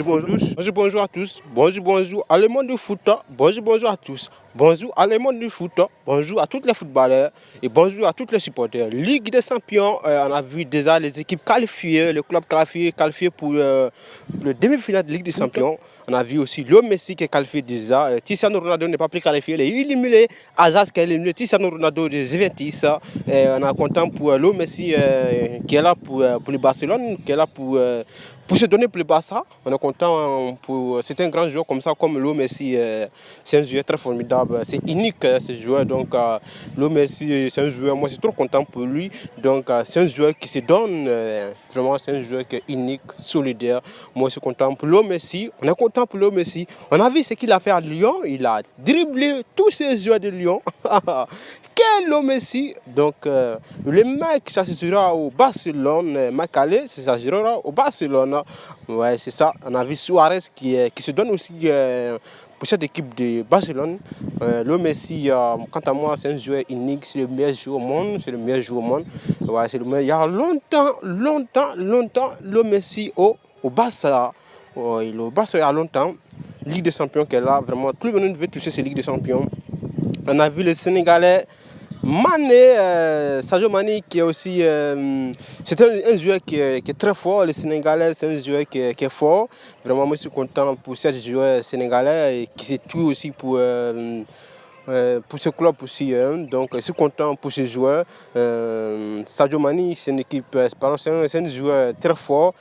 Bonjour à tous. Bonjour à le monde du foot. Bonjour à tous. Bonjour à le monde du foot. Bonjour à tous les footballeurs et bonjour à tous les supporters. Ligue des Champions, on a vu déjà les équipes qualifiées, le club qualifié pour le demi-finale de Ligue des Champions. On a vu aussi le Messi qui est qualifié déjà. Cristiano Ronaldo n'est pas plus qualifié. Il est éliminé. Hazard qui est éliminé. Cristiano Ronaldo de Juventus. On est content pour le Messi qui est là pour le Barcelone, qui est là pour se donner pour le Barça. On est content pour. C'est un grand joueur comme ça, comme le Messi. C'est un joueur très formidable. C'est unique ce joueur. Donc le Messi, c'est un joueur. Moi, je suis trop content pour lui. Donc c'est un joueur qui se donne. Vraiment, c'est un joueur qui est unique, solidaire. Moi, je suis content pour le Messi. On est content pour le Messi. On a vu ce qu'il a fait à Lyon. Il a dribblé tous ces joueurs de Lyon. Quel le Messi. Donc le mec, ça se sera au Barcelone. Macalé, ça se sera au Barcelone. Ouais, c'est ça. On a vu Suarez qui se donne aussi pour cette équipe de Barcelone. Le Messi, quant à moi, c'est un joueur unique. C'est le meilleur joueur au monde. C'est le meilleur joueur au monde. Ouais, c'est le meilleur. Il y a longtemps, le Messi au Barça. Ouais, le Barça, il y a longtemps. Ligue des Champions qui est là. Vraiment, tout le monde veut toucher cette Ligue des Champions. On a vu les Sénégalais. Mané, Sadio Mané qui est aussi, c'est un joueur qui est très fort. Les Sénégalais, c'est un joueur qui est fort. Vraiment, moi je suis content pour ce joueur sénégalais et qui s'est tué aussi pour ce club aussi. Donc je suis content pour ce joueur. Sadio Mané, c'est une équipe, c'est un joueur très fort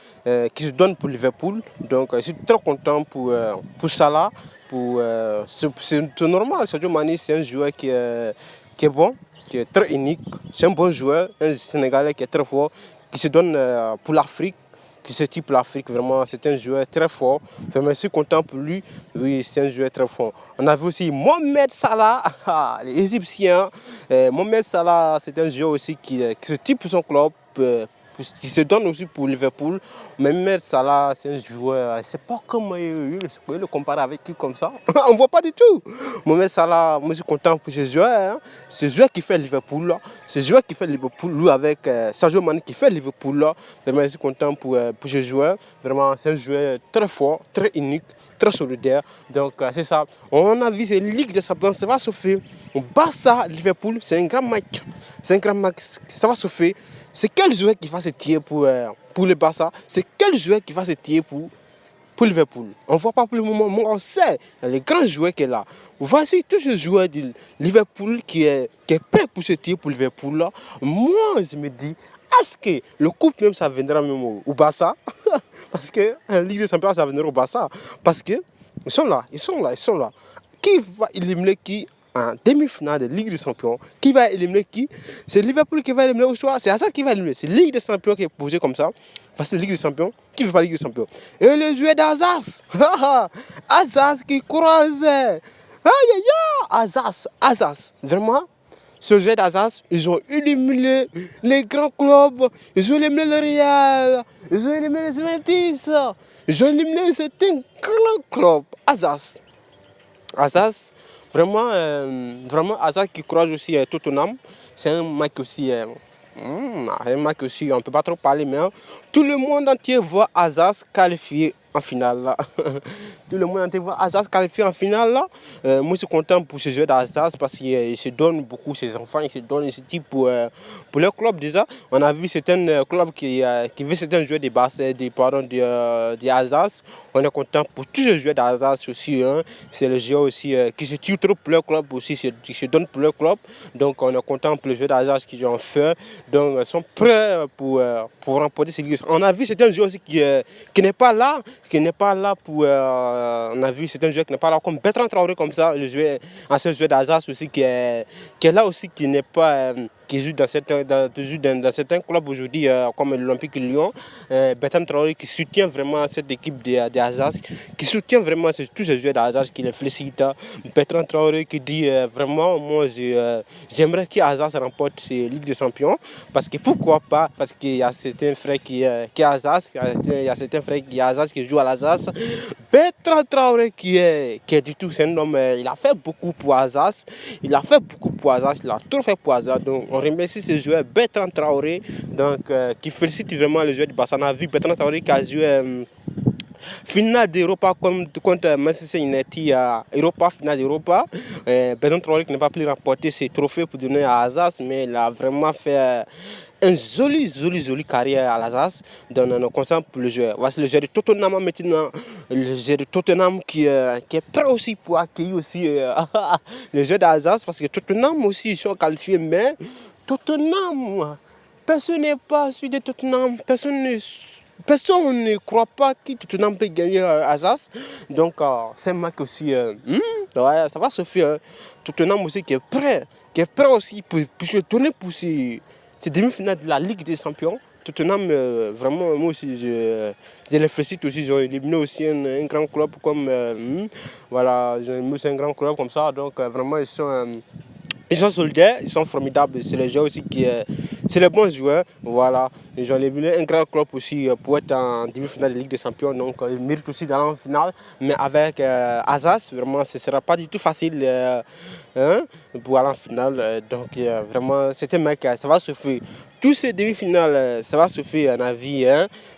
qui se donne pour Liverpool. Donc je suis très content pour Salah. C'est normal, Sadio Mané, c'est un joueur qui est bon, qui est très unique. C'est un bon joueur, un Sénégalais qui est très fort, qui se donne pour l'Afrique, qui se type l'Afrique. Vraiment, c'est un joueur très fort. Vraiment, je suis content pour lui. Oui, c'est un joueur très fort. On a vu aussi Mohamed Salah, les Égyptiens. Mohamed Salah, c'est un joueur aussi qui se type pour son club. Qui se donne aussi pour Liverpool. Mohamed Salah, c'est un joueur, c'est pas comme je peux le comparer avec qui comme ça. On ne voit pas du tout. Mohamed Salah, moi je suis content pour ce joueur. Ce joueur qui fait Liverpool, là. Ce joueur qui fait Liverpool, lui avec Sadio Mané qui fait Liverpool. Là. Vraiment, je suis content pour ce joueur. Vraiment, c'est un joueur très fort, très unique, très solidaire. Donc c'est ça. On a vu ces Ligue des Champions, ça va se faire. Barça, Liverpool, c'est un grand match. C'est un grand match, ça va se faire. C'est quel joueur qui va se tirer pour le Barça? C'est quel joueur qui va se tirer pour Liverpool? On ne voit pas pour le moment, mais on sait. Il y a les grands joueurs qui sont là. Voici tous ces joueurs de Liverpool qui est prêt pour se tirer pour Liverpool. Là. Moi, je me dis, est-ce que le coupe même, ça viendra même au Barça? Parce que la Ligue des Champions, ça viendra au Barça. Parce qu'ils sont là. Qui va éliminer qui en demi-finale de Ligue des Champions? Qui va éliminer qui? C'est Liverpool qui va éliminer au soir. C'est ça qui va éliminer. C'est Ligue des Champions qui est posée comme ça. Parce que Ligue des Champions, qui ne veut pas Ligue des Champions? Et le joueur d'Azaz. Azaz qui croise. Aïe aïe aïe. Azaz. Vraiment. Ce jeu d'Azaz, ils ont éliminé les grands clubs. Ils ont éliminé le Real. Ils ont éliminé les Juventus. Ils ont éliminé certains grands clubs. Azaz, vraiment Azaz qui croise aussi Tottenham. C'est un mec aussi, on ne peut pas trop parler, mais tout le monde entier voit Azaz qualifié en finale. Là. Tout le monde entier voit Azaz qualifié en finale. Là. Moi, je suis content pour ce jeu d'Azaz parce qu'il se donne beaucoup, ses enfants, il se donne ce type pour leur club déjà. On a vu certains clubs qui veut certains joueurs de basket, de Azaz. On est content pour tous les joueurs d'Azaz aussi. Hein. C'est les joueurs aussi qui se tuent trop pour leur club aussi, qui se donnent pour leur club. Donc, on est content pour les joueurs d'Azaz qui ont fait. Donc, ils sont prêts pour remporter ces ligues. On a vu certains joueurs aussi qui n'est pas là. On a vu certains joueurs qui n'est pas là, comme Bertrand Traoré, comme ça, ancien joueur d'Azaz aussi, qui est là aussi, qui n'est pas. Qui joue dans certains clubs aujourd'hui, comme l'Olympique Lyon. Bertrand Traoré qui soutient vraiment cette équipe d'Azaz, qui soutient vraiment tous ces joueurs d'Azaz, qui les félicite. Bertrand Traoré qui dit vraiment, moi j'aimerais qu'Azaz remporte ces Ligues des Champions, parce que pourquoi pas, parce qu'il y a certains frères qui Azaz, il y a certains frères qui Azaz qui jouent à l'Azaz. Bertrand Traoré qui est du tout, c'est un homme, il a fait beaucoup pour Azaz, il a trop fait pour Azaz, donc on remercie ce joueur Bertrand Traoré, donc, qui félicite vraiment les joueurs du Barça. On a vu Bertrand Traoré qui a joué finale d'Europa contre Manchester United, Europa, finale d'Europa. Bertrand Traoré qui n'a pas pu remporter ses trophées pour donner à Azaz, mais il a vraiment fait une jolie carrière à l'Alsace dans nos concerts pour le joueur. Voici le joueur de Tottenham maintenant, le joueur de Tottenham qui est prêt aussi pour accueillir aussi le joueur d'Alsace, parce que Tottenham aussi ils sont qualifiés, mais Tottenham, personne n'est pas celui de Tottenham, personne ne croit pas que Tottenham peut gagner Alsace. Donc c'est un match aussi, ouais, ça va se faire. Tottenham aussi qui est prêt aussi pour se tourner pour ces demi-finales de la Ligue des Champions. Tottenham, vraiment, moi aussi, je les félicite aussi. Ils ont éliminé aussi un grand club comme, voilà, ils ont éliminé aussi un grand club comme ça. Donc vraiment, ils sont solidaires, ils sont formidables. C'est les joueurs aussi c'est les bons joueurs. Voilà, ils ont éliminé un grand club aussi pour être en demi-finale de Ligue des Champions. Donc ils méritent aussi d'aller en finale. Mais avec Azaz, vraiment, ce ne sera pas du tout facile pour aller en finale. Donc vraiment, c'est un mec, ça va se faire. Tous ces demi-finales, ça va se faire en avis.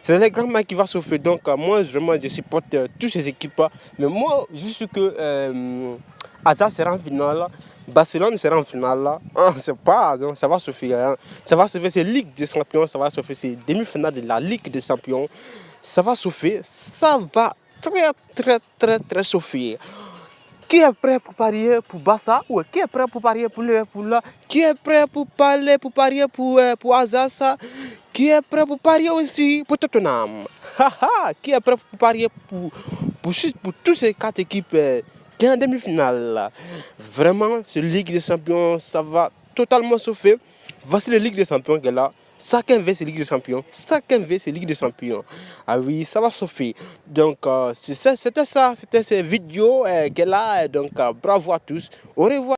C'est les grands mecs qui vont se faire. Donc moi, vraiment, je supporte toutes ces équipes. Mais moi, juste que Azaz sera en finale. Barcelone sera en finale là. C'est pas, ça va se faire. Ça va se faire, c'est Ligue des Champions, ça va se faire, c'est demi-finale de la Ligue des Champions. Ça va se faire, ça va très se faire. Qui est prêt pour parier pour Barça? Ou qui est prêt pour parier pour Liverpool? Qui est prêt pour parier pour Azaz? Qui est prêt pour parier aussi pour Tottenham? Qui est prêt pour parier pour toutes ces 4 équipes qui est en demi-finale? Vraiment, ce Ligue des Champions, ça va totalement se faire. Voici la Ligue des Champions qui est là. Chacun veut cette Ligue des Champions. Chacun veut cette Ligue des Champions. Ah oui, ça va se faire. Donc, c'était ça. C'était cette vidéo qui est là. Donc, bravo à tous. Au revoir.